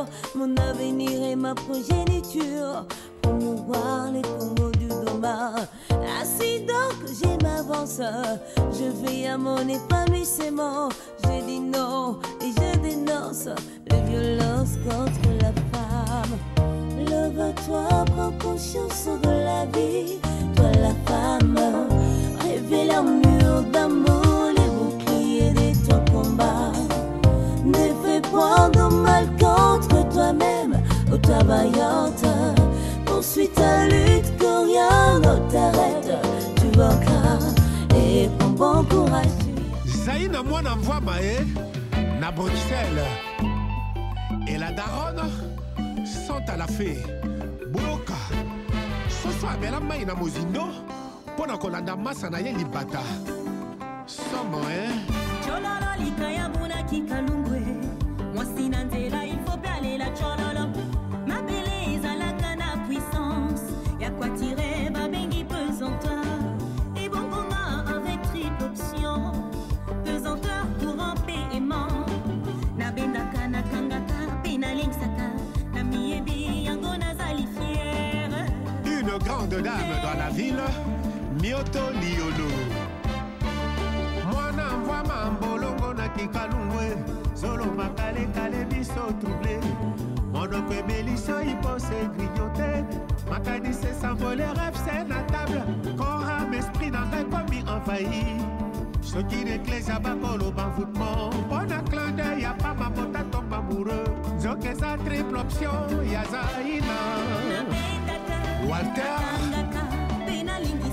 futur, mon avenir et ma progéniture. Promouvoir les combos du doma. Ainsi donc je m'avance, je veille à mon épanouissement. Je dis non et je dénonce les violences contre la femme. Lève-toi, prends conscience de la vie. Toi la femme, révèle un mur d'amour, les boucliers de ton combat. Ne fais point de mal contre toi-même, ô toi vaillante. Poursuis ta lutte, que rien ne t'arrête. Tu vaincras et prends bon courage. Zaïna moi n'envoie maé na Bruxelles. Et la daronne sont à la fée. Bouloka. Ce soir, mais la main na Mozindo. Pona kolanda masa na ye libata. Somo, Chololo likaya buna kikalungwe. Mwasi nandela il faut aller la chololo. Ma belle ezalaka na puissance. Y'a quoi tirer babengi pesanteur. Et bon goma avec triple option. Pesanteur pour un paiement. Na bendaka na kangaka penalingsaka. Na miebi yango nazali fière. Une grande dame dans la ville. Mioto Liolo. Mwana mwa mambolongo na kikalungwe. Zolo makale kale biso troublé. Monoko ebeliso hypose grignoté. Makadi se s'envoler rêve c'est na table. Corps âme esprit n'a pas commis envahi. Ce qui n'éclaise à bakolo banfoutement. Bon à clin d'œil y'a pas ma pote à tombe amoureux. Zoke sa triple option y'a Zaïna. Walter.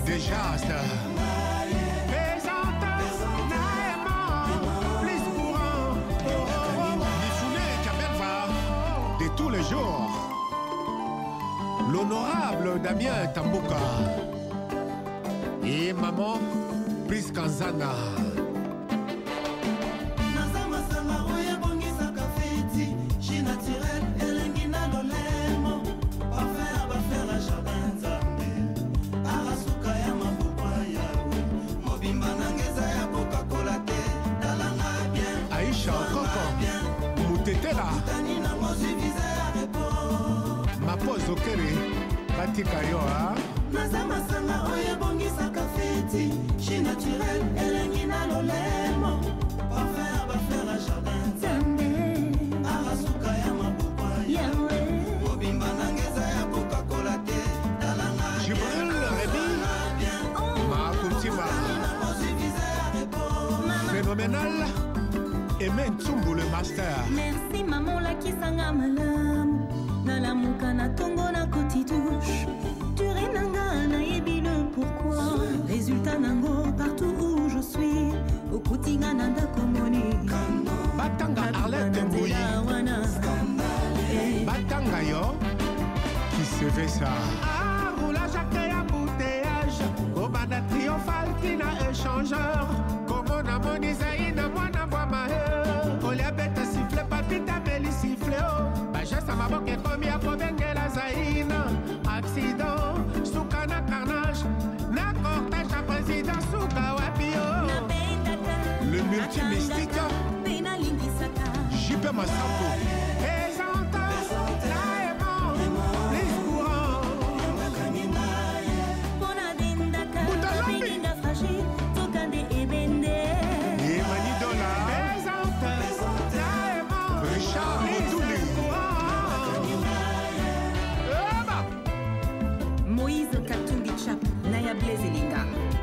Désastre. Pesante, naïmant, plus courant. Mifouné, Kabelva, de tous les jours. L'honorable Damien Tambouka. Et maman, Pris Kanzana. Ma pose au kéré, Batika Yoa. Nazama sanga oye bongisa kafeti, chi naturel, elengina lolemo. Parfum va faire la jardin zambe. Arasuka ya mabukwa yawe. Obimba nangeza ya Coca-Cola te, dalanga. Jibril Rébi, ma Koutima. Phénoménal, et Mentumbu le master. Merci maman la kisanga malamu. Nalamuka na tongo na koti douche. Turinanga na yebi le pourquoi. Résultat nango partout où je suis. Au Koutinga nanda komoni. Batanga Arlette Mbouyi. Batanga yo, qui se fait ça. Ah, roulage à créer embouteillage. Au banda triomphal qui n'a échangeur. Comme on a mon Isaïna, moi n'a voix ma Olia bête siffle, papita beli siffle. Bajesta ma boque et commis à Pobenge la Zaïna. Accident, soukana carnage. Na cortège à président souka wapio. Le multimystique. Jipe Massapo.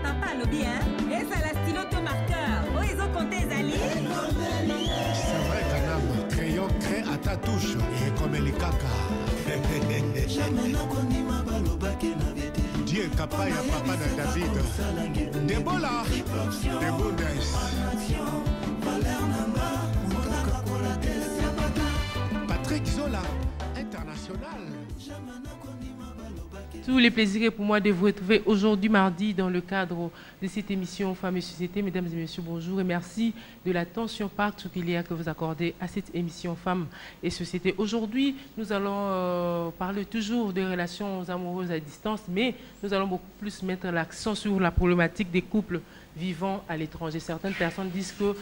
Papa le bien, et ça la styloto marqueur. Oh, ils ont compté Zali. C'est vrai, Kanam, crayon crée à ta touche et comme les caca. Dieu capable à papa de David. Debola, Debondes. Patrick Zola, international. Tous les plaisirs pour moi de vous retrouver aujourd'hui mardi dans le cadre de cette émission Femmes et Société. Mesdames et messieurs, bonjour et merci de l'attention particulière que vous accordez à cette émission Femmes et Société. Aujourd'hui, nous allons parler toujours des relations amoureuses à distance, mais nous allons beaucoup plus mettre l'accent sur la problématique des couples vivant à l'étranger. Certaines personnes disent que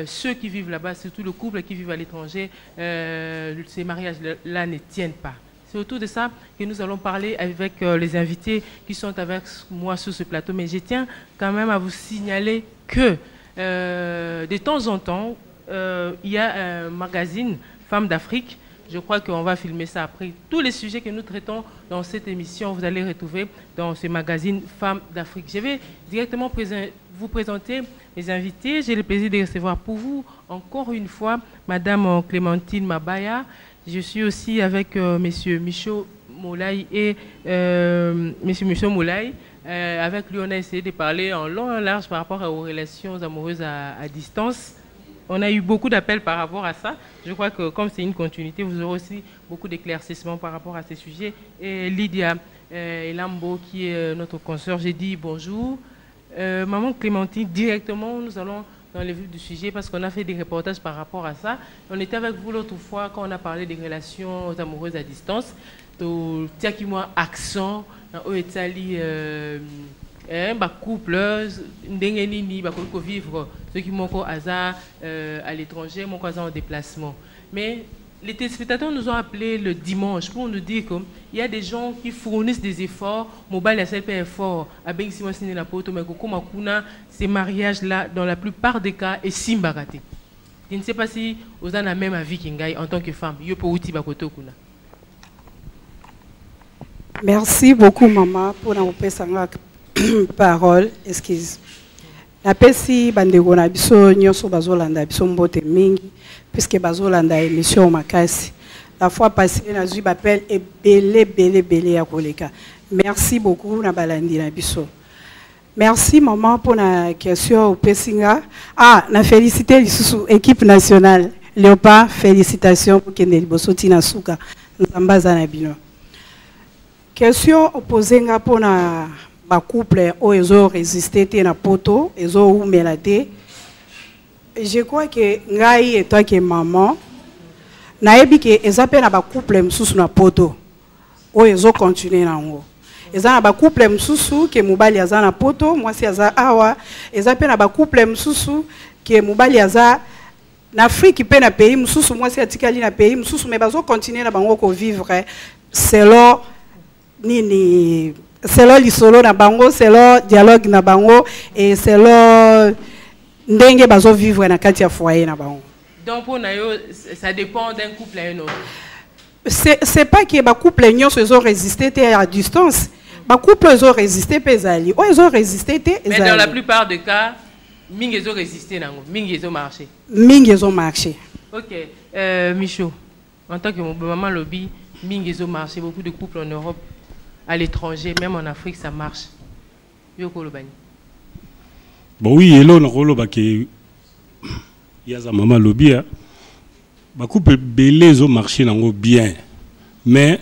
ceux qui vivent là-bas, surtout le couple qui vit à l'étranger, ces mariages-là ne tiennent pas. C'est autour de ça que nous allons parler avec les invités qui sont avec moi sur ce plateau. Mais je tiens quand même à vous signaler que de temps en temps, il y a un magazine Femmes d'Afrique. Je crois qu'on va filmer ça après. Tous les sujets que nous traitons dans cette émission, vous allez retrouver dans ce magazine Femmes d'Afrique. Je vais directement vous présenter les invités. J'ai le plaisir de recevoir pour vous encore une fois Madame Clémentine Mabaya. Je suis aussi avec Monsieur Michaud Moulay et Monsieur Michaud Moulay. Avec lui, on a essayé de parler en long et en large par rapport aux relations amoureuses à distance. On a eu beaucoup d'appels par rapport à ça. Je crois que comme c'est une continuité, vous aurez aussi beaucoup d'éclaircissements par rapport à ces sujets. Et Lydia Elambo, qui est notre consoeur, j'ai dit bonjour. Maman Clémentine, directement, nous allons dans le vif du sujet parce qu'on a fait des reportages par rapport à ça. On était avec vous l'autre fois quand on a parlé des relations amoureuses à distance. Tiens qui moi accent, au Italie, couple, ndengenini, vivre ceux qui m'ont hasard à l'étranger, mon cousin en déplacement. Mais les téléspectateurs nous ont appelés le dimanche pour nous dire qu'il y a des gens qui fournissent des efforts. Mobile a fait effort à Bengisimo la poto, mais ces mariages-là, dans la plupart des cas, est simbaraté. Je ne sais pas si vous avez la même avis qu'Ingaï en tant que femme. Merci beaucoup, maman, pour nous faire parole. Excuse. La pesi bandego na biso nyoso bazolanda biso mbote mingi puisque bazolanda émission makasi. La fois passée na zui appel et belé ya koleka. Merci beaucoup na balandi na biso. Merci maman pour la question au pesinga. Ah, na féliciter lisusu équipe nationale. Léopard, félicitations pour Kende Bosoti na suka. Nzambaza na bino. Question opposée nga pour na ba couple où ils ont résisté na poto, ils ont melade. Je crois que ngai et toi que maman na ebi que ils appellent na ba couple msusu na poto où ils ont continué na ngo. Ils ont ba couple msusu que mobali aza na poto, moi si aza awa, ils appellent na ba couple msusu que mobali aza na Afrique pe na pays msusu, moi si atikali na pays msusu, mais bazo continuer na bango ko vivre selon nini. C'est là l'isolo na bango, c'est là dialogue na bango et c'est là ndenge bazo vivre na kati ya foyer na bango. Donc pour nayo ça dépend d'un couple à un autre. C'est pas que ba couple nyonso ils ont résisté à distance. Ba couple ils ont résisté pesali. Oh ils ont résisté mais dans la plupart des cas mingi ils ont résisté nango, mingi ils ont marché. Mingi ils ont marché. OK, Michaud, en tant que maman lobby, mingi ils ont marché, beaucoup de couples en Europe à l'étranger, même en Afrique, ça marche. Bon oui, et là, on a il y a un maman lobby. Bah couple belé ont marché bien, mais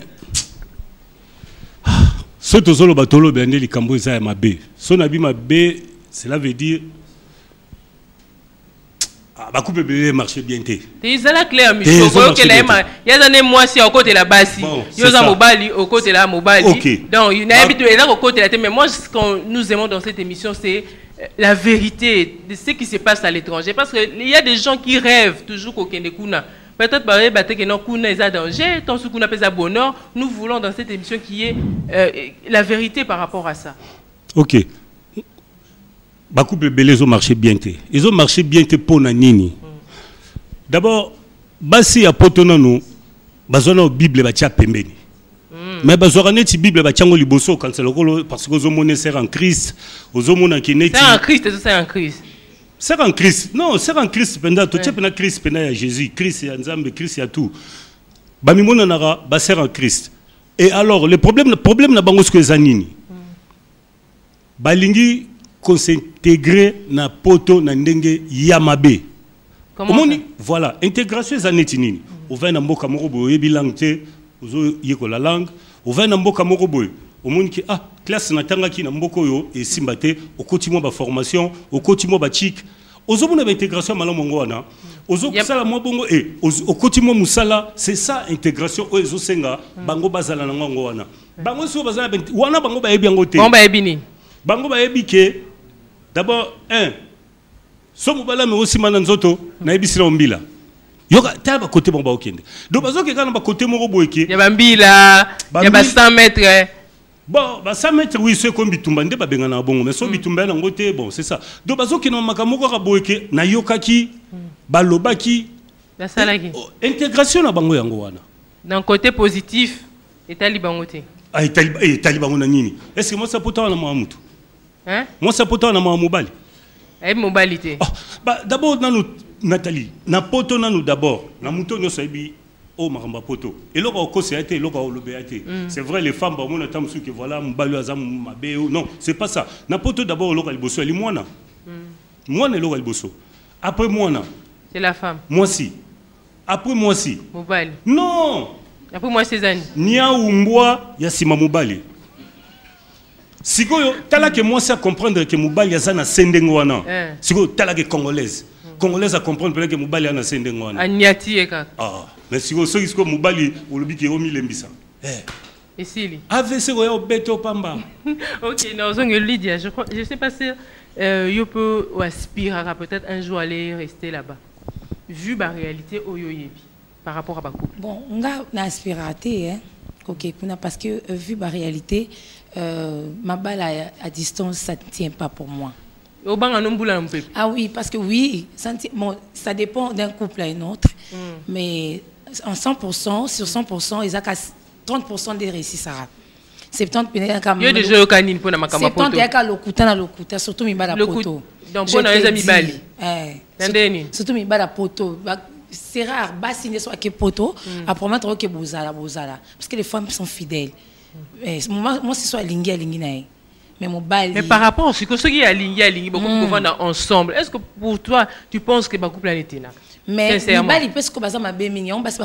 ce que solo batolo bende li kambo ça ma bé. Son abi ma bé, cela veut dire bah couple belé marché bien té. C'est ça clair, Michel. Il y a des mois si au côté la base, il y a mobali au côté la mobali. Donc il y a habitué là au côté la mais moi ce que nous aimons dans cette émission c'est la vérité de ce qui se passe à l'étranger parce qu'il y a des gens qui rêvent toujours qu'au Kendekuna. Peut-être que non kuna est à danger, tant ce qu'on appelle ça bonheur, nous voulons dans cette émission qui est la vérité par rapport à ça. OK. Bah couple belé ils ont marché bien té. Ils ont marché bien té pour nanini. D'abord, basi a potona nous, bazona Bible ba tia pembeni. Mais bazorane ti Bible ba tiango liboso quand c'est le parce que ozomone c'est en Christ, ozomona kineti. C'est en Christ, c'est en Christ. C'est en Christ. Non, c'est en Christ pendant tout tia pena Christ pena ya Jésus, Christ ya Nzambe, Christ ya tout. Ba mimona nara ba c'est en Christ. Et alors le problème na bango ce que zanini. Balingi qu'on s'intégrer na poto na ndenge yamabe. Comment voilà, intégration zanetinini. Au vin na mboka morobo yebi langue te, ozo yeko la langue, au vin na mboka morobo. Au monde qui classe na tanga ki na mboko yo et simbate au quotidien ba formation, au quotidien ba chic. Ozo mona ba intégration malamu ngwana. Ozo kusala mo bongo et au quotidien musala, c'est ça intégration ozo senga bango bazala na ngwana. Bango so bazala wana bango ba yebi ngote. Bango ba yebi ni. Bango ba yebi ke D'abord, so mobala me aussi mananzoto na ebisila ombila. Yoka ta ba côté bon ba okende. Donc bazo ke kana ba côté moko boyeke. Ya bambila, ya ba 100 mètres. Bon, bah 100 mètres oui, c'est comme bitumba nde ba bengana bongo, mais so bitumba na ngote bon, c'est ça. Donc bazo ke na makamoko ka boyeke na yokaki, balobaki. La salaki. Intégration na bango yango wana. D'un côté positif, etali bango te. Ah etali bango na nini? Est-ce que moi ça pota na mamutu? Hein? Moi ça pota na mobali. Eh mobilité. Bah d'abord nanu Nathalie, na poto nanu d'abord, na muto no saibi o maramba poto. Et là ko c'est été, là ko lobéate. C'est vrai les femmes ba mona tamsu que voilà mbalo azam mabe non, c'est pas ça. Na poto d'abord lo ka liboso ali mwana. Mwana lo ka liboso. Après mwana. C'est la femme. Moi si. Après moi si. Mobile. Non. Après moi ces années. Nia umbwa ya sima mobali. Sikoyo tala que moi ça comprendre que mobali ya na sendengo wana. Sikoyo tala que congolaise. Congolaise à comprendre peut-être que mobali ya na sendengo wana. Aniati eka. Ah, mais sikoyo so sikoyo mobali olobi ke omi lembisa. Ici. AVC oyo beto pamba. OK, non, Lydia, je sais pas si you peut aspirer à peut-être un jour aller rester là-bas. Vu la réalité oyoyebi par rapport à Bakou. Bon, on a aspiraté hein. OK, parce que vu la réalité ma balle à distance ça ne tient pas pour moi. Ah oui, parce que oui, bon, ça dépend d'un couple à un autre. Mais en 100%, sur 100%, ils ont 30% des récits ça. 70 peut-être il y a des jeux canines pour na makamba poto. 70 yaka lokuta surtout mi bala poto. Donc pour na mi bali. Surtout mi bala poto. C'est rare basi ne soit que poto à promettre que bozala parce que les femmes sont fidèles. Moi c'est soit lingi nae. Mais mon bali. Mais par rapport à ce que ceux qui a lingi beaucoup vont ensemble. Est-ce que pour toi tu penses que Bakou planète là? Mais Mibali parce que baza ma bémignon parce que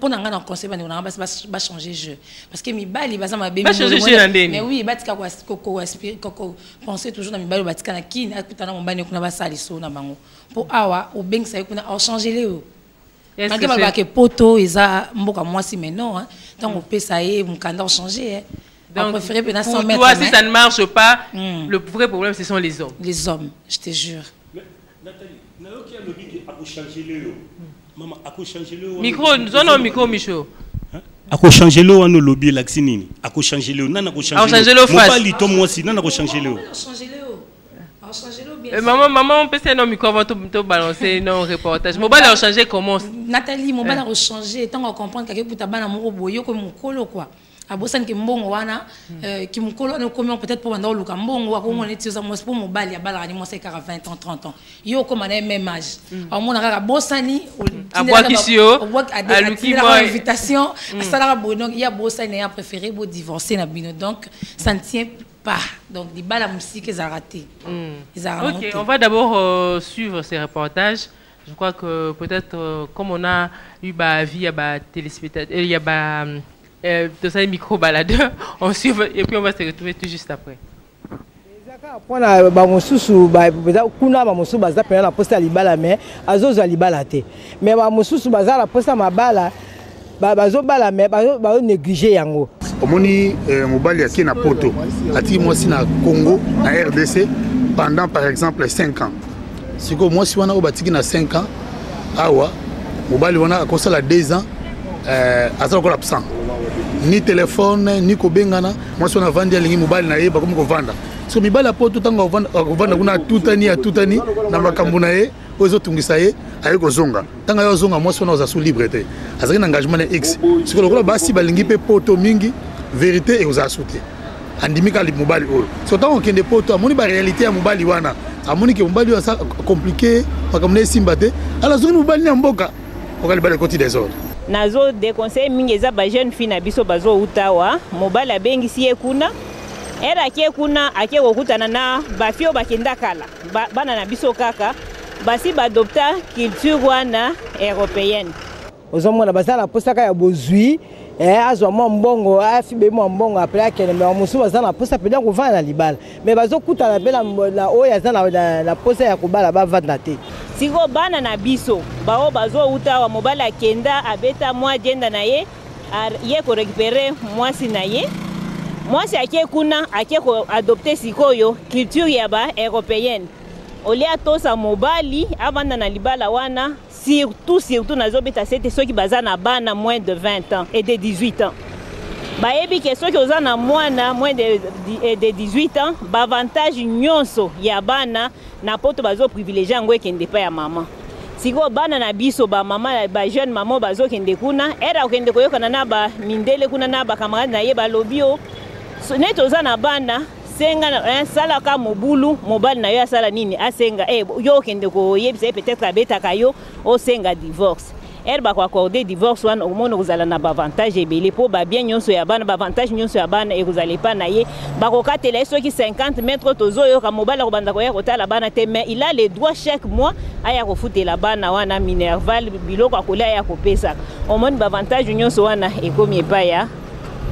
pour n'anga dans conseil va changer jeu parce que Mibali baza ma bémignon mais oui batika ko aspire ko penser toujours na Mibali batika na kini akutana mombani kuna basaliso na bango pour awa au beng ça kuna au changer les est-ce que ba ke poto eza mboka mwasi mais non hein tant on peut ça y mukanda changer donc préférer peut-être 100 mètres toi si ça ne marche pas le vrai problème ce sont les hommes je te jure. Maman, à quoi changer le micro, non micro Micho. À quoi changer le on lobby l'axinini. À quoi changer le non à quoi changer le. Mobali to moi si non à quoi changer le. Maman on peut c'est non micro va te balancer non reportage. Mobali a changé comment? Nathalie mobali a changé tant on comprend que kuta bana mo boyo ko mukolo quoi. Abosan ki mbongo wana ki mukolo no komi peut-être pour banda luka mbongo wa ko mona tioza mo pour mobali ya bala ni mo c'est 20 ans 30 ans yo comme na même âge au mona ka bosani aboa kisio a luki moi invitation sala bo donc il y a bosani a préféré bo divorcer na bino donc ça ne tient pas donc di bala musique ils a raté OK, on va d'abord suivre ces reportages. Je crois que peut-être comme on a eu ba vie à ba téléspectateur il y a ba de ça micro baladeur on suit et puis on va se retrouver tout juste après. Pona ba mosusu ba kuna ba mosusu baza pena na poste libala mais azozo libala te mais ba mosusu baza la poste mabala bazo bala mais ba négliger yango omoni mobali aki na poto ati mwasi na Congo na RDC pendant par exemple 5 ans siko mwasi wana obatiki na 5 ans awa mobali wana akosala 2 ans azala ko absent ni téléphone ni kobengana moi so na vandi alingi mobali na yeba comme ko vanda so mibali apoto tanga vanda kuna tutani na makambo na ye ozo tungisa ye aye ko zonga tanga yo zonga moi so na oza sous liberté azaki na engagement na X ce que lokola basi balingi pe poto mingi vérité et oza sauter andimika li mobali o so tanga kende poto amoni ba réalité ya mobali wana amoni ke mobali wa ça compliqué makambo na simbate ala zoni mobali na mboka okali ba le côté des autres nazo de conseil mingi eza ba jeune fille na biso bazo utawa mobali abengisi ye kuna era ake kuna ake kokutana na bafio bakenda kala bana na biso kaka basi badopta culture wana européenne ozomona bazala posaka ya bozui azwa mwa mbongo afibe mwa mbongo après akene mais musu bazala posa peda kovana na libala mais bazokutana pe na oyo azana na posa ya kobala bavanda te siko bana na biso bao bazo utawa mobali akenda abeta mwa jenda na ye ko récupérer mwasi na ye Moi, c'est ake kuna ake adopter sikoyo culture yaba européenne. Olia tosa mobali avanda na libala wana surtout nazobeta c'était ceux qui bazana bana moins de 20 ans et de 18 ans. Baebi que ceux qui ozana moins de 18 ans, avantage nyonso ya bana na poto bazo privilégier ngwe kende pa ya maman. Siko bana na biso ba mama ba jeune maman bazo kende kuna era okende koyoka na ba mindele kuna na ba camarade na ye ba lobio. Neto za na bana senga sala ka mobulu mobali na yo sala nini asenga yo kende ko yebisa peut-être abeta kayo o senga divorce ba ko accorder divorce wana au monde kozala na ba avantage ebele po ba bien nyonso ya bana ba avantage nyonso ya bana e kozala pa na ye ba ko katela soki 50 mètres tozo yo ka mobali ko banda ko ya kotala bana te mais il a le droit chaque mois aya ko futela bana wana minerval biloko akola ya ko pesa au monde ba avantage nyonso wana e komi pa ya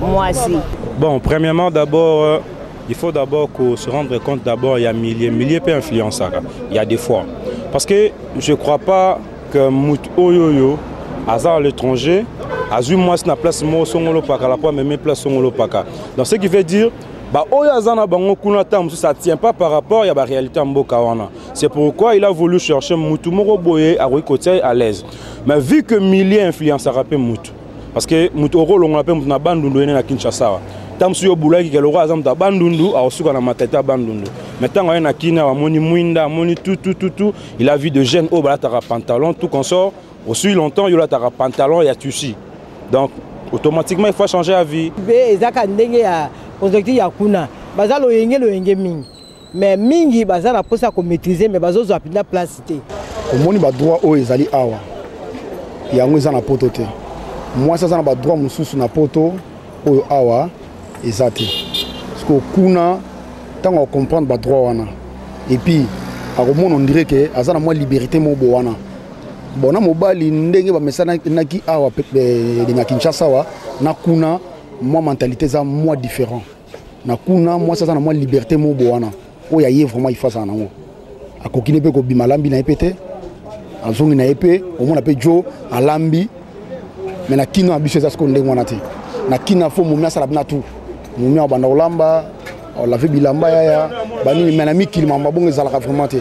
moi aussi. Bon, premièrement, d'abord, il faut d'abord se rendre compte d'abord il y a milliers peut influencer. Il y a des fois. Parce que je ne crois pas que Mout Oyoyo, à l'étranger, a eu moi na place mo songolo paka la même place songolo paka. Donc ce qui veut dire bah Oyo azana bango kuna tam ça tient pas par rapport à la réalité mboka wana. C'est pourquoi il a voulu chercher Moutou Moro Boye à côté à l'aise. Mais vu que milliers influencent rappel Moutou. Parce que Moutou Oro l'on appelle Moutou na bandundu ene na Kinshasa. Tam suyo bulaki ke loko azam ta bandundu a osuka na matata bandundu. Maintenant on a kina wa moni mwinda moni tout il a vu de jeunes au balatara pantalon tout consort aussi longtemps il a tara pantalon et a tusi. Donc automatiquement il faut changer la vie. Ezaka ndenge ya constructeur ya kuna bazalo yenge mingi. Mais mingi bazala posa ko maîtriser mais bazozo apina place té. Omoni ba droit o ezali awa. Yango eza na poto te. Moi ça na ba droit mususu na poto o awa ezate. Parce que kuna tant on comprendre ba droit wana. Et puis à mon on dirait que azana moi liberté mo bo wana. Bona mobali ndenge ba mesana naki awa de na Kinshasa wa na kuna moi mentalité ça moi différent. Na kuna moi ça na moi liberté mo bo wana. O ya ye vraiment il faut ça nango. Akokine pe ko bimalambi na epete. Azongi na epé au moins appelle Joe alambi. Mais na kino ambitieux ça ce qu'on ndenge wana te. Na kina fo mumia sala bina tout. Mumia banda olamba, on l'a fait bilamba ya bani menami kilima mabongo ezalaka vraiment te.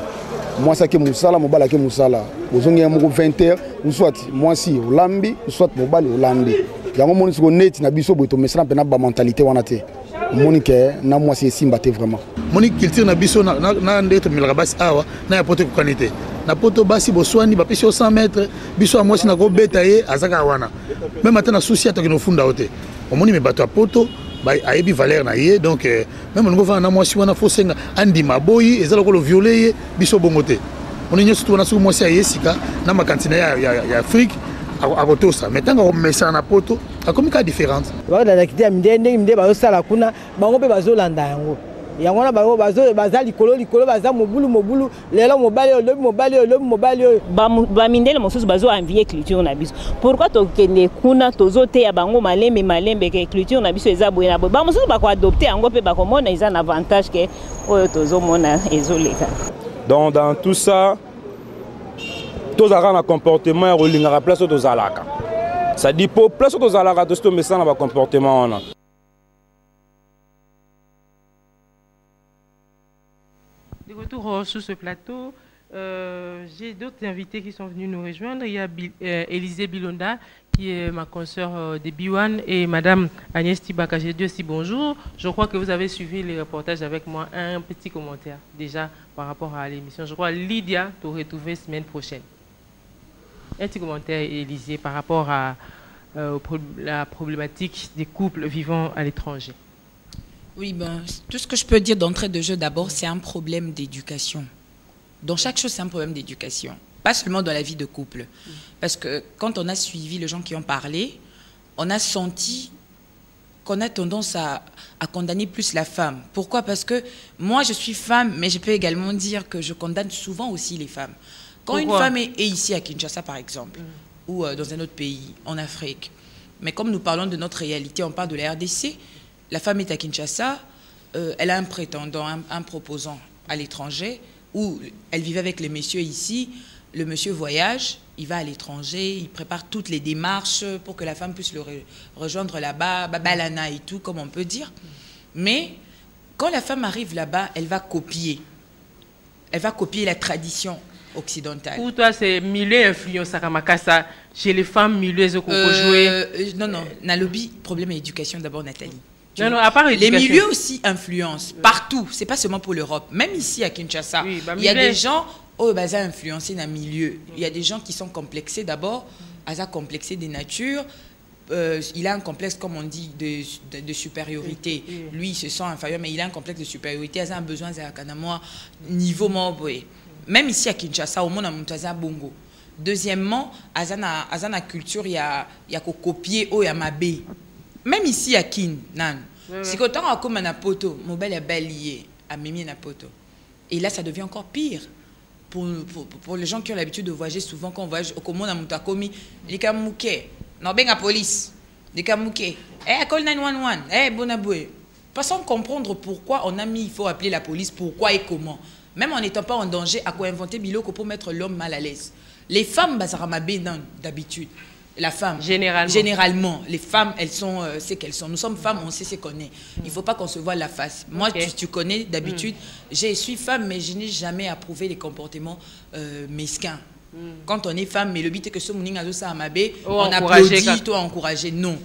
Moi ça que musala mobala ke musala. Ozongi ya moko 20h ou soit moi si olambi ou soit mobali olambi. Yango moni siko net na biso boto mesana pena ba mentalité wana te. Moni ke na moi si simba te vraiment. Moni culture na biso na ndeto milaka basi awa na ya pote ko kanite. Na poto basi boswani ba pesi 100 mètres biso moi si na ko beta ye azaka wana. Même atana souci ataki no funda ote. Omoni me bato a poto ba ayebi valeur na ye donc même ngo va na moi si wana fo senga andi maboyi ezala ko lo violer biso bongote. On est surtout na sou moi si ayesika na makantine ya Afrique a kotosa mais tanga ko mesa na poto a comme ka différente. Ba na kiti ya minde ba sala kuna bango pe bazolanda yango. Yango na bango bazali likolo baza mobulu lelo mobali ba mindele mosusu bazo envier culture na biso. Pourquoi to kende kuna tozote ya bango malembe ke culture na biso eza boye na boye. Ba mosusu ba ko adopter yango pe ba ko mona eza na avantage ke oyo tozo mona ezoleka. Donc dans tout ça tous un comportement et relinga place aux alaka. Ça dit pour place aux alaka tous mes sans un comportement. De retour sur ce plateau, j'ai d'autres invités qui sont venus nous rejoindre. Il y a Élisée Bilonda qui est ma consoeur de Biwan et Madame Agnès Tibaka. J'ai dit aussi bonjour. Je crois que vous avez suivi les reportages avec moi. Un petit commentaire déjà par rapport à l'émission. Je crois Lydia t'aurait trouvé semaine prochaine. Un petit commentaire, Élisée, par rapport à la problématique des couples vivant à l'étranger. Oui, ben, tout ce que je peux dire d'entrée de jeu, d'abord, c'est un problème d'éducation. Dans chaque chose, c'est un problème d'éducation. Pas seulement dans la vie de couple. Parce que quand on a suivi les gens qui ont parlé, on a senti qu'on a tendance à condamner plus la femme. Pourquoi? Parce que moi, je suis femme, mais je peux également dire que je condamne souvent aussi les femmes. Quand une femme est ici à Kinshasa, par exemple, ou dans un autre pays, en Afrique, mais comme nous parlons de notre réalité, on parle de la RDC, la femme est à Kinshasa, elle a un prétendant, un proposant à l'étranger, ou elle vivait avec les messieurs ici, le monsieur voyage, il va à l'étranger, il prépare toutes les démarches pour que la femme puisse le rejoindre là-bas, babalana et tout, comme on peut dire. Mais quand la femme arrive là-bas, elle va copier. Elle va copier la tradition occidentale. Pour toi, c'est milieu influence à Kamakasa. Chez les femmes, milieu jouer. Non, dans le problème d'éducation d'abord, Nathalie. Non, à part les milieux aussi influencent partout. C'est pas seulement pour l'Europe. Même ici à Kinshasa, il y a des gens qui ont influencé dans le milieu. Il y a des gens qui sont complexés d'abord, complexés des natures. Il a un complexe, comme on dit, de supériorité. Lui, il se sent inférieur, mais il a un complexe de supériorité. Il a un besoin de niveau mobile. Même ici à Kinshasa, au monde, il y a bongo. Deuxièmement, dans la culture, il y a copier au Yamabé. Même ici à Kin, c'est quand on a comme un poto, mobile est balayé, à mimi na poto. Et là, ça devient encore pire. Pour les gens qui ont l'habitude de voyager souvent, quand on voyage au Komon à Moutakomi, les Kamouké, non, ben la police, les Kamouké, call 911, bonaboué. Pas sans comprendre pourquoi on a mis, il faut appeler la police, pourquoi et comment. Même en n'étant pas en danger, à quoi inventer Biloko pour mettre l'homme mal à l'aise. Les femmes, Bazaramabé, d'habitude. La femme, généralement, les femmes, elles sont ce qu'elles sont. Nous sommes femmes, on sait ce qu'on est. Il ne faut pas qu'on se voie la face. Moi, tu connais, d'habitude, je suis femme, mais je n'ai jamais approuvé les comportements mesquins. Quand on est femme, mais le but est que ce mouning a ça à mabé, on applaudit, toi encourager. Non.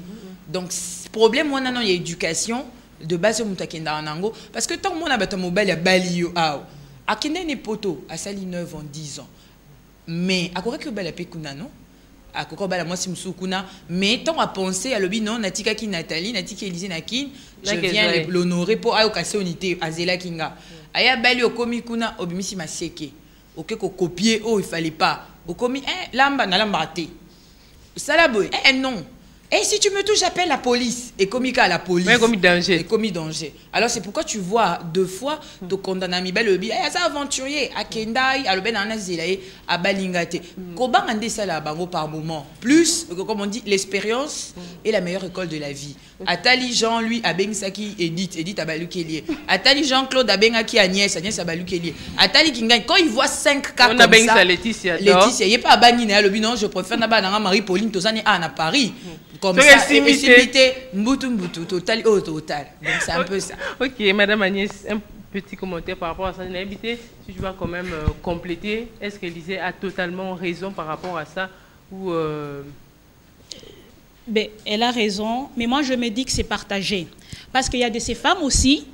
Donc, problème, moi, non, il y a éducation de base, parce que tant que moi, on a mobile, il y a balio. À Kenda, il y a poto, à Sali 9 ans, 10 ans. Mais, à quoi que belle a non? À Kokobala, moi, si mais tant à penser à l'obi, non, Natika ki Nathalie, Natika Élysée Nakin, je viens l'honorer pour occasion unité, à Zela Kinga. Aya Bali au komi kuna, obimisi ma seke. Ok, ko copier, il fallait pas. Au komi, lamba, na lamba te. Salaboy, non. Et si tu me touches, j'appelle la police. Et comme il y a la police. Commis danger. Et commis danger. Alors c'est pourquoi tu vois 2 fois, tu condamnes à Mibel, il y a un aventurier, à Kendai, à l'Oben, à Balingate. Comment on dit ça là, par moment? Plus, comme on dit, l'expérience est la meilleure école de la vie. Atali Jean, lui, à Bengsaki, Edith à Balukelier. Atali Jean-Claude à Bengaki, Agnès à Balukelier. Atali Kingagne, quand il voit 5 cas comme ça. Laetitia, il n'y a pas à Banine, non, je préfère Marie-Pauline, Tozane, à Paris. Comme ça, efficacité, mboutou, total. Donc c'est un peu ça. Ok, Madame Agnès, un petit commentaire par rapport à ça. Si tu vas quand même compléter, est-ce qu'Élysée a totalement raison par rapport à ça ou Ben, elle a raison, mais moi je me dis que c'est partagé. Parce qu'il y a de ces femmes aussi,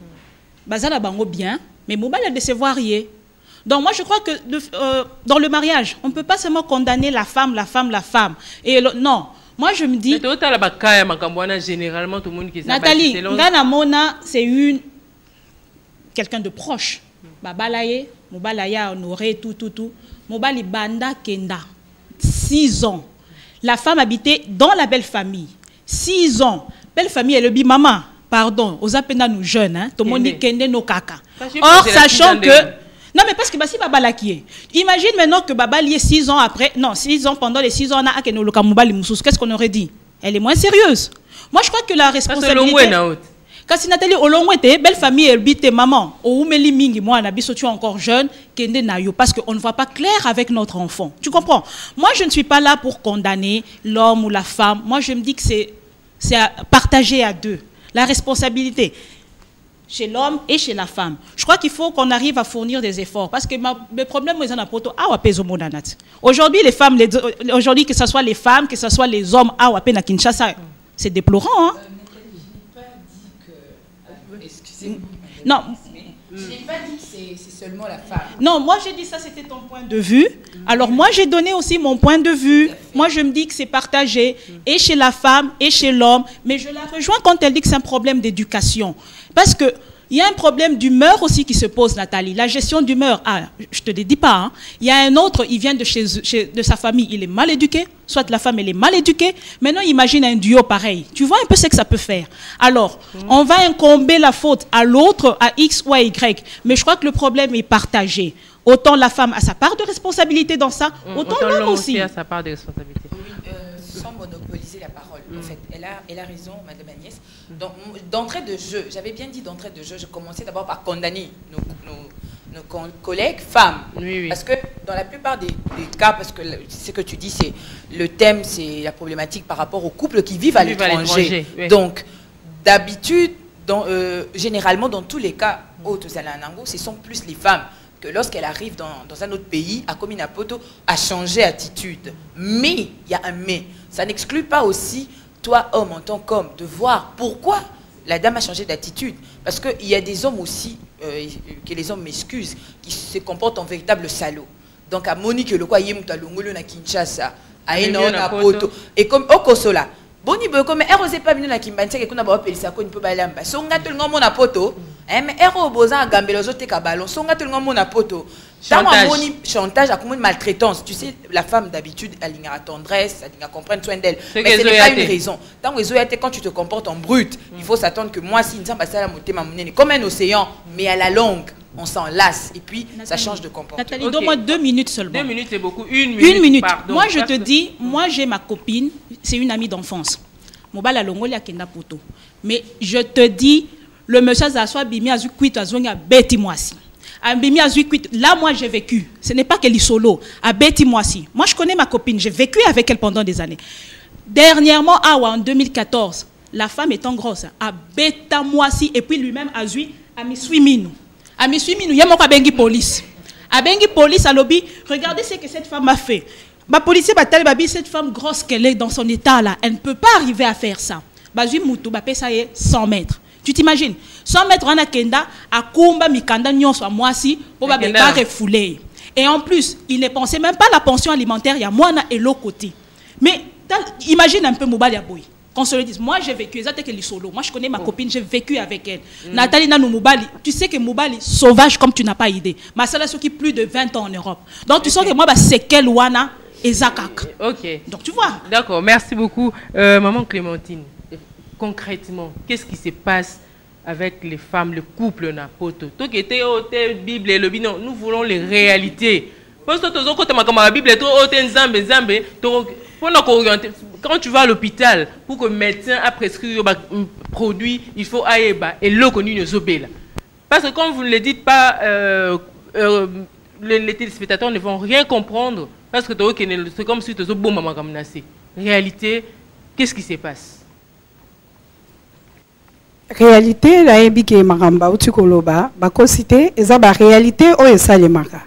Bazala Bango bien, mais Mouba a de ses variés. Donc moi je crois que dans le mariage, on ne peut pas seulement condamner la femme. Et non. Moi, je me dis... Généralement, tout le monde qui Nathalie, Ngana Mona, c'est quelqu'un de proche. Babalaye, Mobalaya, Honoré, tout. Mobali Banda Kenda, 6 ans. La femme habitait dans la belle famille. 6 ans. Belle famille, elle dit, maman, pardon, aux appena nous jeunes, tout le monde dit Kende no kaka. Or, sachant que... Non, mais parce que si Baba qui est. Imagine maintenant que Baba lié 6 ans après. Non, 6 ans, pendant les 6 ans, on a qu'est-ce qu'on aurait dit? Elle est moins sérieuse. Moi, je crois que la responsabilité. Quand si Nathalie, au long était belle famille, elle bite maman. Au Oumeli Mingi, moi, Nabi, tu es encore jeune, Kende Nayo, parce qu'on ne voit pas clair avec notre enfant. Tu comprends? Moi, je ne suis pas là pour condamner l'homme ou la femme. Moi, je me dis que c'est partagé à 2. La responsabilité. Chez l'homme et chez la femme. Je crois qu'il faut qu'on arrive à fournir des efforts. Parce que le problème, aujourd'hui, les femmes, aujourd'hui, que ce soit les femmes, que ce soit les hommes, à Kinshasa, c'est déplorant. Hein? Excusez-moi. Non. Je n'ai pas dit que c'est seulement la femme. Non, moi j'ai dit ça, c'était ton point de vue. Alors moi j'ai donné aussi mon point de vue. Moi je me dis que c'est partagé, et chez la femme, et chez l'homme. Mais je la rejoins quand elle dit que c'est un problème d'éducation. Parce qu'il y a un problème d'humeur aussi qui se pose, Nathalie. La gestion d'humeur, je ne te le dis pas. Hein. Il y a un autre, il vient de sa famille, il est mal éduqué. Soit la femme, elle est mal éduquée. Maintenant, imagine un duo pareil. Tu vois un peu ce que ça peut faire. Alors, on va incomber la faute à l'autre, à X ou à Y. Mais je crois que le problème est partagé. Autant la femme a sa part de responsabilité dans ça, autant l'homme aussi. A sa part de responsabilité. Sans monopoliser la parole, en fait. Elle a raison, Madame Agnès. Donc, d'entrée de jeu, j'avais bien dit d'entrée de jeu, je commençais d'abord par condamner nos collègues femmes. Oui. Parce que dans la plupart des cas, parce que ce que tu dis, c'est le thème, c'est la problématique par rapport aux couples qui vivent à l'étranger. Oui. Donc, d'habitude, généralement, dans tous les cas, ce sont plus les femmes que lorsqu'elle arrive dans un autre pays, à Kominapoto, à changer d'attitude. Mais, il y a un mais. Ça n'exclut pas aussi, toi, homme, en tant qu'homme, de voir pourquoi la dame a changé d'attitude. Parce qu'il y a des hommes aussi, que les hommes m'excusent, qui se comportent en véritable salaud. Donc, à Monique, le quoi, Yemoutalongolo na Kinshasa, à Ena Poto, et comme Okosola. Boni boy comme erosé pas venu na kimbantia que kuna ba pelisa ko nipo balamba songa to ngombo na poto mais ero boza gambelo zote ka ballon songa to ngombo na poto chantage à comment maltraitance tu sais la femme d'habitude elle a tendresse elle a comprendre soin d'elle mais ce n'est pas une raison tant que quand tu te comportes en brut il faut s'attendre que moi si nzamba sala motema monene comme un océan mais à la longue on s'en lasse et puis Nathalie, ça change de comportement. Nathalie, donne-moi 2 minutes seulement. 2 minutes c'est beaucoup. Une minute. Pardon, moi je te dis, moi j'ai ma copine, c'est une amie d'enfance. Mobala longoli akenda poto. Mais je te dis, le monsieur Zassoa bimi azu kuit azonga beti moisi. Bimi azu kuit. Là moi j'ai vécu. Ce n'est pas qu'elle est solo. À beti moisi. Moi je connais ma copine, j'ai vécu avec elle pendant des années. Dernièrement, en 2014, la femme étant grosse, à beta moisi et puis lui-même azu a mis suiminu. Ami suimi nous y a mon abengi police. Abengi police à lobby. Regardez ce que cette femme a fait. Ma policier batal babi cette femme grosse qu'elle est dans son état là, elle ne peut pas arriver à faire ça. Bazui mutu ba pesa ye 100 mètres. Tu t'imagines 100 mètres on a kenda à kumba mikanda nyonso à moisi pour ba pas refouler. Et en plus, il ne pensait même pas à la pension alimentaire, il y a moi et l'autre côté. Mais imagine un peu Mobali Aboy. Qu'on se le dise, moi j'ai vécu, solo. Moi je connais ma copine, j'ai vécu avec elle. Nathalie Nanou Moubali, tu sais que Moubali sauvage comme tu n'as pas idée. Ma sœur a qui plus de 20 ans en Europe. Donc tu sens que moi, c'est quel wana et Zakak. Ok. Donc tu vois. D'accord, merci beaucoup. Maman Clémentine, concrètement, qu'est-ce qui se passe avec les femmes, le couple na poto? Toi qui étais au Bible et le binon, nous voulons les réalités. Parce que la Bible est trop haute, quand tu vas à l'hôpital, pour que le médecin a prescrit un produit, il faut aller et l'eau connu ne zobela. Parce que quand vous ne le dites pas, les téléspectateurs ne vont rien comprendre. Parce que c'est comme si tu es bon maman comme nassé. Réalité, qu'est-ce qui se passe? Réalité, la ébike maramba ou tukoloba, bakosité, eza ba réalité o esalemaka.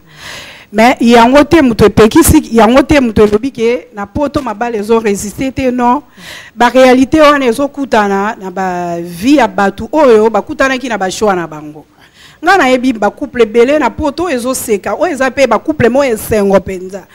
Mais il y a un côté muto pekisi, il y a un côté muto lobike na poto mabale ezo résister te non. Ba réalité on ezo kutana na ba vie ya batu oyo ba kutana ki na ba choix na bango. Ngana yebi ba couple belé na poto ezo seka o ezape ba couple mo esengo penza.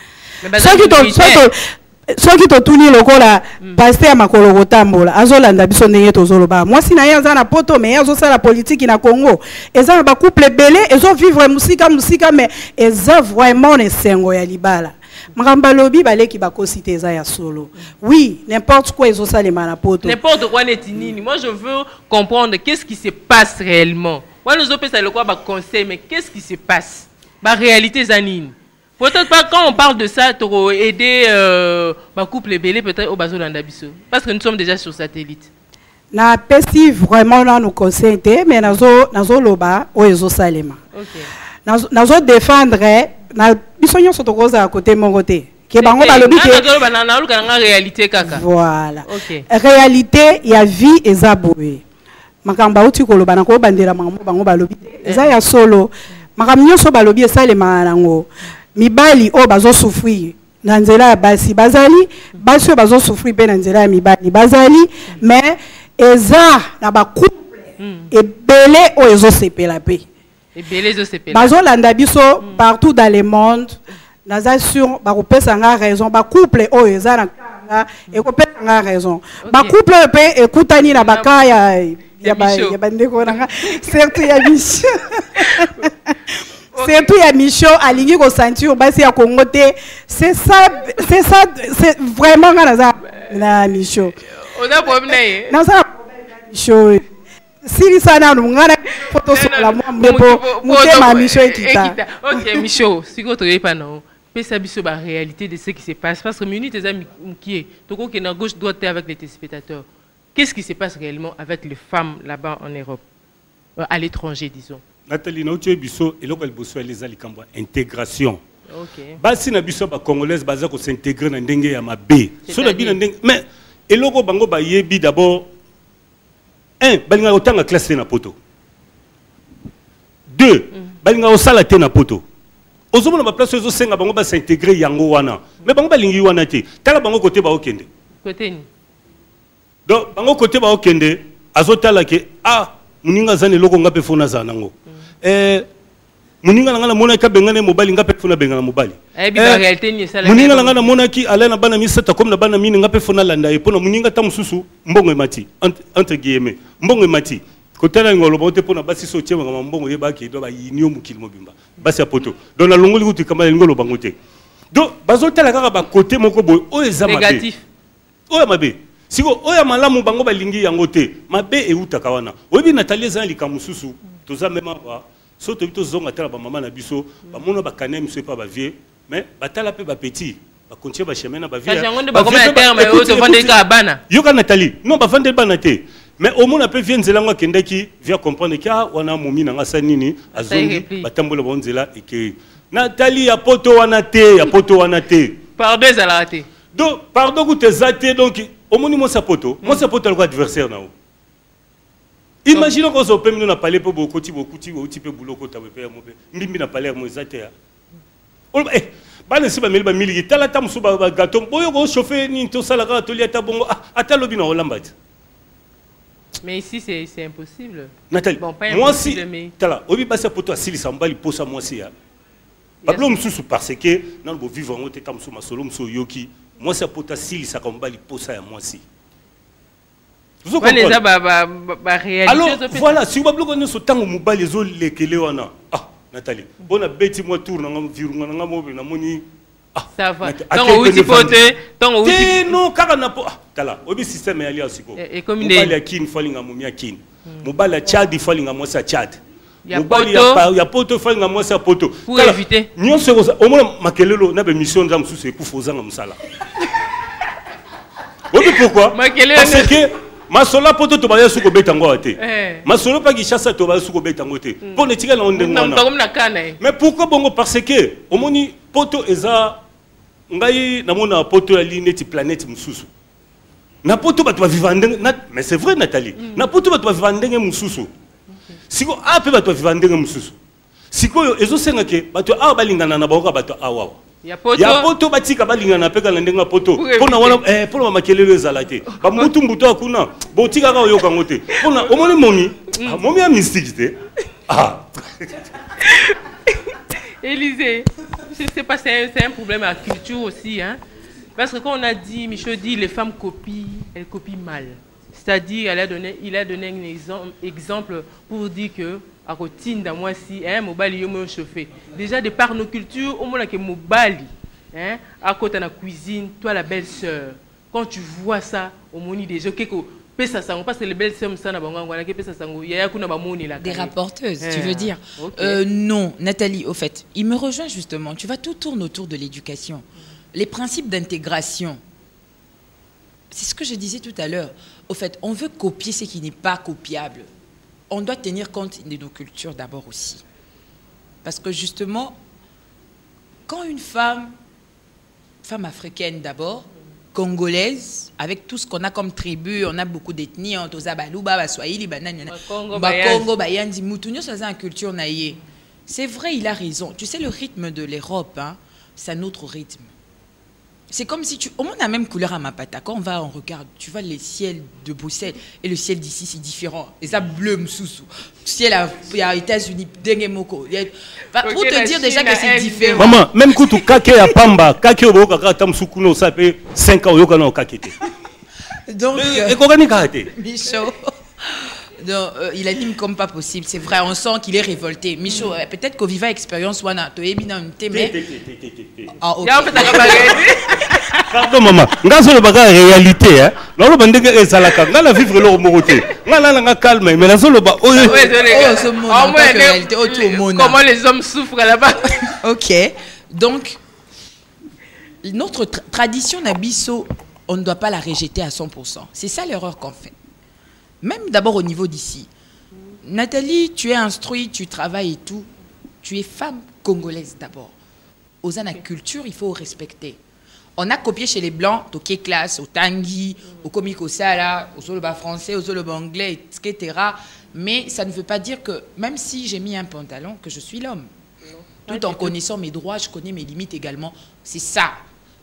Soki to tuni lokola pasteur makolo kotambola azolanda biso ndenge tozoloba moi si na ye aza na poto mais azo sala politique na Congo eza ba couple belé ezo vivre musika mais eza vraiment esengo ya libala makamba lobi baleki bakosite eza ya solo oui n'importe quoi ezo salema na poto n'importe quoi netinini. Moi je veux comprendre qu'est-ce qui se passe réellement. Moi nous opé ça le quoi ba conseil mais qu'est-ce qui se passe ba réalité zanine. Peut-être pas quand on parle de ça, tu auras aidé ma couple belé peut-être au bateau d'Andabiso. Parce que nous sommes déjà sur satellite. Na pesi vraiment là nous conseille mais nazo loba o ezo salema. OK. Nazo défendre na bisonyo sotokoza à côté mon côté. Ke bango ba lobi ke réalité kaka. Voilà. OK. Réalité ya vie ezaboé. Makamba uti ko loba na ko bandera bango ba lobi. Eza ya solo. Makamnyo so ba lobi esalema nango. Mibali o bazo souffrir na nzela ya basi bazali basi o bazo souffrir pe na nzela ya mibali bazali mais eza na ba couple ebele o ezo sepela pe ebele ezo sepela bazo landa biso partout dans le monde naza sur ba kopesa nga raison ba couple o eza na kanga e kopesa nga raison ba couple pe ekutani na bakaya ya bandeko na surtout ya bicho. C'est tout, il y a Michaud, aligné au ceinture, basi à Congoté. C'est ça, c'est vraiment na Michaud. On a problème. Non, ça Michaud. Si ça n'a pas photo sur la moi, ma Michaud est ok, Michaud, si vous ne pas non. Mais ça biso la réalité de ce qui se passe parce que minute les amis qui est tout qui est à gauche droite avec les téléspectateurs. Qu'est-ce qui se passe réellement avec les femmes là-bas en Europe, à l'étranger disons? Nathalie, nous avons biso et local bosso les alikamba intégration. OK. Basi na biso ba congolaise baza ko s'intégrer na ndenge ya mabe. So na bi na ndenge mais et logo bango ba yebi d'abord 1 balinga otanga classe na poto 2 balinga osala te na poto ozomona ba place ozosenga bango ba s'intégrer yango wana mais bango balingi wana te tala bango côté ba okende côté ni donc bango côté ba okende azotala ke muninga zane loko ngape fona za nango muninga ngana mona ka bengane mobali ngape fona bengana mobali réalité ni sala muninga ngana mona ki ala na bana misata comme na bana mini ngape fona landa e pona muninga ta mususu mbongo emati entre guillemets mbongo emati kotala ngolo bote pona basi so tiema ngama mbongo ye baki do ba yinio mukili mobimba basi ya poto donc na longoli kutu kama ngolo bango te donc bazotala kaka ba côté moko boy o ezama négatif o ya mabe siko o ya malamu bango balingi yango te mabe eutaka wana oyebi Nathalie za likambo mususu toza mema ba so to bito zonga tala ba mama na biso ba mona ba kanem so pa ba vieux mais batala pe ba petit ba continuer ba chemin na ba vieux ba comme terme o to vendre ka bana yoka Nathalie non ba vendre bana te mais au moins on peut vient nzela kendaki vient comprendre que wana momi na ngasa nini azongi batambola bonzela et que Nathalie ya poto wana te pardon ezala te donc pardon ku te zate donc au moins moi sa poto le adversaire na o imagine qu'on se peut nous parler pour beaucoup ti pe boulot ko ta pe mobe mbimbi na parler mo zate ya bana si ba meli ba miliki tala tam so ba gâteau boyo ko chauffer ni to sala ka to liata bongo ata lobi na olambati. Mais ici, c'est impossible. Nathalie, bon, moi aussi, obi basi poto asili sambali posa moi aussi. Pablo msusu parce que dans le vivre en état msusu masolo msusu yoki, moi c'est poto asili sambali posa ya moi aussi. Vous comprenez? Alors voilà, si vous Pablo connaît ce temps où mobali zo lekele wana. Nathalie, bona beti moi tour na virunga na mobe na moni. Ça va. Donc, où poté, donc où non, car na po. Tala, obi système ya lia siko. Et comme mobali ya kin falling amumia kin. Mobali ya Tchad falling amo sa Tchad. Mobali ya poto falling amo sa poto. Pour éviter. Nyon se au moins makelelo na be mission nzam sous ekufa ozanga musala. Obi pourquoi? Parce que masola poto to baya suko betango ate. Masolo pa Kinshasa to baya suko betango te. Pour ne tika na ondengo na. Mais pourquoi bongo parce que au moins poto eza ngai namona poto ya ligne ti planète mususu na poto bato ba vivandenge mais c'est vrai Nathalie na poto bato ba vivandenge mususu siko ape bato ba vivandenge mususu siko ezo senga ke bato balingana na baoka bato awa ya poto batika balingana peka na ndenga poto pona wana pona makelelo ezala te ba mutu mbuto akuna botika ka oyoka ngote pona omoni momi ya mystique te Élisée, je sais pas, c'est un problème à la culture aussi, hein. Parce que quand on a dit, Michaud dit, les femmes copient, elles copient mal. C'est-à-dire, il a donné un exemple pour dire que, à routine dans moi si, hein, mobali yo me chauffé. Déjà de par nos cultures, au moins que mobali, hein, à côté de la cuisine, toi la belle-sœur, quand tu vois ça, au moins déjà quelque parce que les belles sœurs ça des rapporteuses, tu veux dire? Non, Nathalie, au fait, il me rejoint justement. Tu vas tout tourner autour de l'éducation. Les principes d'intégration. C'est ce que je disais tout à l'heure. Au fait, on veut copier ce qui n'est pas copiable. On doit tenir compte de nos cultures d'abord aussi. Parce que justement, quand une femme africaine d'abord, congolaise, avec tout ce qu'on a comme tribu, on a beaucoup d'ethnies, on a Baluba, Baswahili, Bakongo, Bayandi, Moutounio, ça c'est une culture naïe. C'est vrai, il a raison. Tu sais, le rythme de l'Europe, hein, c'est un autre rythme. C'est comme si au moins la même couleur à Mapata. Quand on regarde, tu vois les ciels de Bruxelles et le ciel d'ici, c'est différent. Et ça bleu, msoussou. Le ciel aux États-Unis, Dengemoko. Pour te dire déjà que c'est différent. Maman, même quand tu kake à Pamba, kake au Boka, Tamsukuno, ça fait 5 ans, Yokano kakete. Donc, Michaud. Donc, il anime comme pas possible, c'est vrai, on sent qu'il est révolté. Michaud, peut-être qu'au Viva Experience, wana, tu es mis dans une thème. Ah, ok. Pardon, maman. Ngazo le baga réalité, hein. Non, le bandé est salaka. Ngala vivre leur moroté. Ngala nga calme, mais nazo le ba. Oh, comment les hommes souffrent là-bas. Ok. Donc, notre tradition Nabiso, on ne doit pas la rejeter à 100%. C'est ça l'erreur qu'on fait. Même d'abord au niveau d'ici. Nathalie, tu es instruite, tu travailles et tout. Tu es femme congolaise d'abord. Aux la culture, il faut respecter. On a copié chez les Blancs, Toké classe, au Tanguy, au Comic au Sala, au Zoloba français, au Zoloba anglais, etc. Mais ça ne veut pas dire que, même si j'ai mis un pantalon, que je suis l'homme. Tout en connaissant mes droits, je connais mes limites également. C'est ça.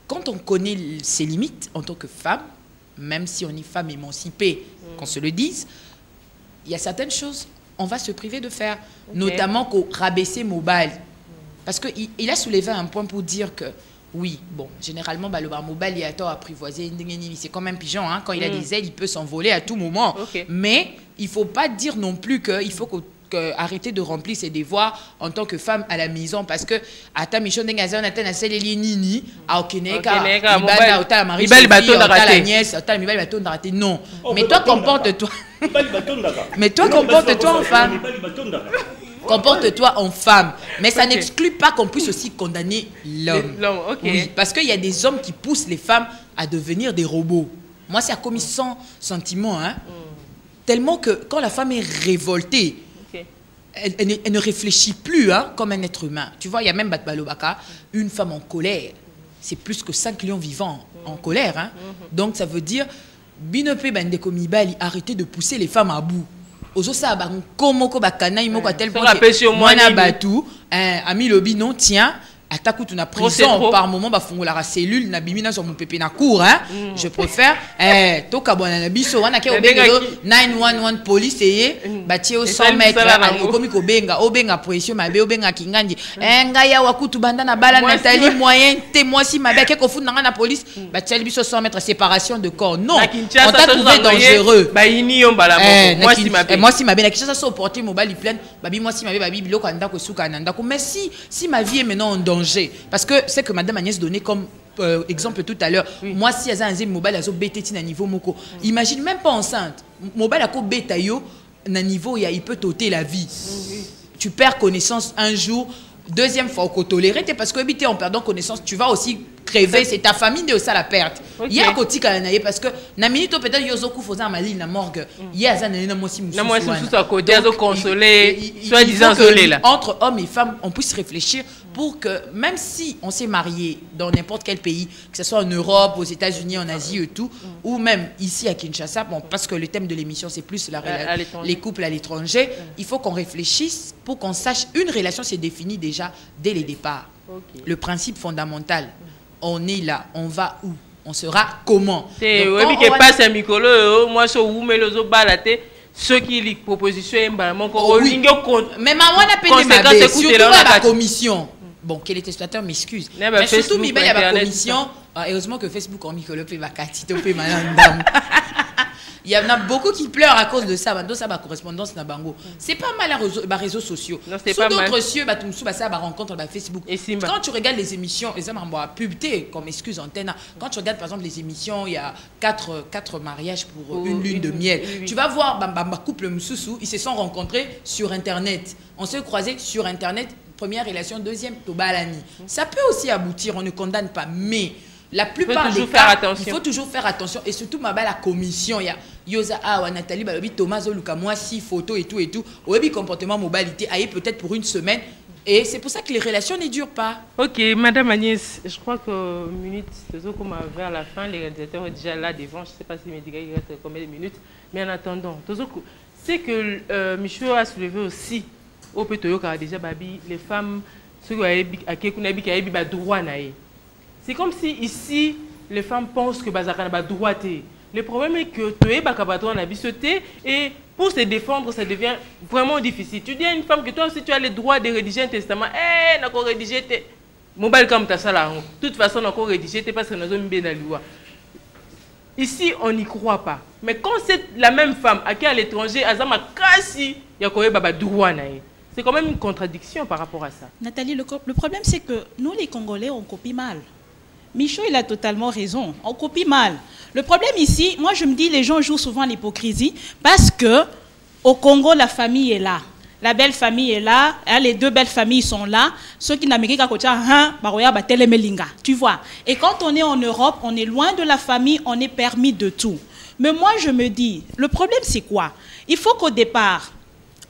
Quand on connaît ses limites en tant que femme, même si on est femme émancipée, qu'on se le dise, il y a certaines choses, on va se priver de faire. Notamment qu'au rabaisser mobile. Parce qu'il a soulevé un point pour dire que, oui, bon, généralement, le bar mobile, il a tort apprivoisé, c'est comme un pigeon, hein, quand il a des ailes, il peut s'envoler à tout moment. Mais il ne faut pas dire non plus qu'il faut arrêter de remplir ses devoirs en tant que femme à la maison, parce que ata mission d'engazon ata na seleli nini a okeneka ibana ota mari ota la nièce ota mi baton d'arrêter non. Mais toi comporte-toi. Mais toi comporte-toi en femme. Comporte-toi en femme. Mais ça n'exclut pas qu'on puisse aussi condamner l'homme. Oui, parce qu'il y a des hommes qui poussent les femmes à devenir des robots. Moi, c'est à commis sans sentiment. Hein. Tellement que quand la femme est révoltée, elle ne réfléchit plus hein, comme un être humain. Tu vois, il y a même Batbalobaka, une femme en colère. C'est plus que 5 lions vivants en colère. Hein. Donc, ça veut dire, Binope Bandekomibali, arrêtez de pousser les femmes à bout. Ozosa komoko bakana imoko à tel point que mwana batu ami lobi non tiens attaque tu na prison par moment ba fongola la cellule na bimina sur mon pépé na cour hein je préfère to kabona na biso wana ke obenga 911 police eye batie au 100 mètres komi ko obenga pression mabe obenga kingandi nga ya wakutu banda na bala Nathalie moyen te moi si mabe ke ko funda na police batie biso 100 mètres séparation de corps non on t'a trouvé dangereux ba ini yo mbala moi si mabe na Kinshasa so porter mobile pleine babi moi si mabe babi biloko anda ko suka nanda ko mais si ma vie est maintenant en danger. Parce que c'est que Madame Agnès donnait comme exemple tout à l'heure. Moi, si il y a un mobile à bêté à niveau moko, imagine même pas enceinte. Mobile à quoi bêta yo, na niveau il peut t'ôter la vie. Tu perds connaissance un jour. Deuxième fois, on tolérer parce que habiter en perdant connaissance, tu vas aussi crever. C'est ta famille de ça la perte. Il y a un côté cananaïe parce que na minute peut-être yozoku faisant ma ligne la morgue. Il y a un na moi si moi sous à côté à consoler, soit disant là. Entre hommes et femmes, on puisse réfléchir pour que même si on s'est marié dans n'importe quel pays, que ce soit en Europe, aux États-Unis, en Asie et tout, ou même ici à Kinshasa, bon, parce que le thème de l'émission c'est plus les couples à l'étranger, il faut qu'on réfléchisse pour qu'on sache une relation s'est définie déjà dès le départ. Le principe fondamental, on est là, on va où, on sera comment. Ceux qui les propositions mais maman a payé surtout la commission. Bon, quel était exploiteur m'excuse. Mais surtout il y a la commission. Heureusement que Facebook en micro va catiter il y en a beaucoup qui pleurent à cause de ça. Ça va correspondance na bango. C'est pas mal les réseaux sociaux. Sous d'autres cieux, ça va rencontre Facebook. Quand tu regardes les émissions, les hommes publié comme excuse antenne. Quand tu regardes par exemple les émissions, il y a 4 mariages pour une lune de miel. Tu vas voir couple Moussoussou, ils se sont rencontrés sur internet. On s'est croisés sur internet. Première relation, deuxième tobalani. Ça peut aussi aboutir, on ne condamne pas, mais la plupart des cas, il faut toujours faire attention. Et surtout, la commission, il y a Yosa Awa, Nathalie, Thomas, Luka, moi, si, photo et tout. Au comportement, mobilité, aïe peut-être pour une semaine. Et c'est pour ça que les relations ne durent pas. Ok, Madame Agnès, je crois que minutes, comme vers la fin, les réalisateurs sont déjà là devant. Je ne sais pas si il reste combien de minutes. Mais en attendant, c'est que Michel a soulevé aussi, au Petoyoka, déjà, les femmes, ceux qui ont droit. C'est comme si ici, les femmes pensent que Bazaka n'a pas droit. Le problème est que tu es droit et pour se défendre, ça devient vraiment difficile. Tu dis à une femme que toi aussi tu as le droit de rédiger un testament. Eh, n'a rédigé tes mobile comme ta salle. De toute façon, n'a rédigé parce que nous avons bien la loi. Ici, on n'y croit pas. Mais quand c'est la même femme à qui à l'étranger, Azama Kasi, il y a quand même droit. C'est quand même une contradiction par rapport à ça. Nathalie, le problème c'est que nous les Congolais, on copie mal. Michaud, il a totalement raison. On copie mal. Le problème ici, moi je me dis, les gens jouent souvent l'hypocrisie parce que au Congo, la famille est là. La belle famille est là. Les deux belles familles sont là. Ceux qui n'ont pas tu vois. Et quand on est en Europe, on est loin de la famille, on est permis de tout. Mais moi je me dis, le problème c'est quoi? Il faut qu'au départ,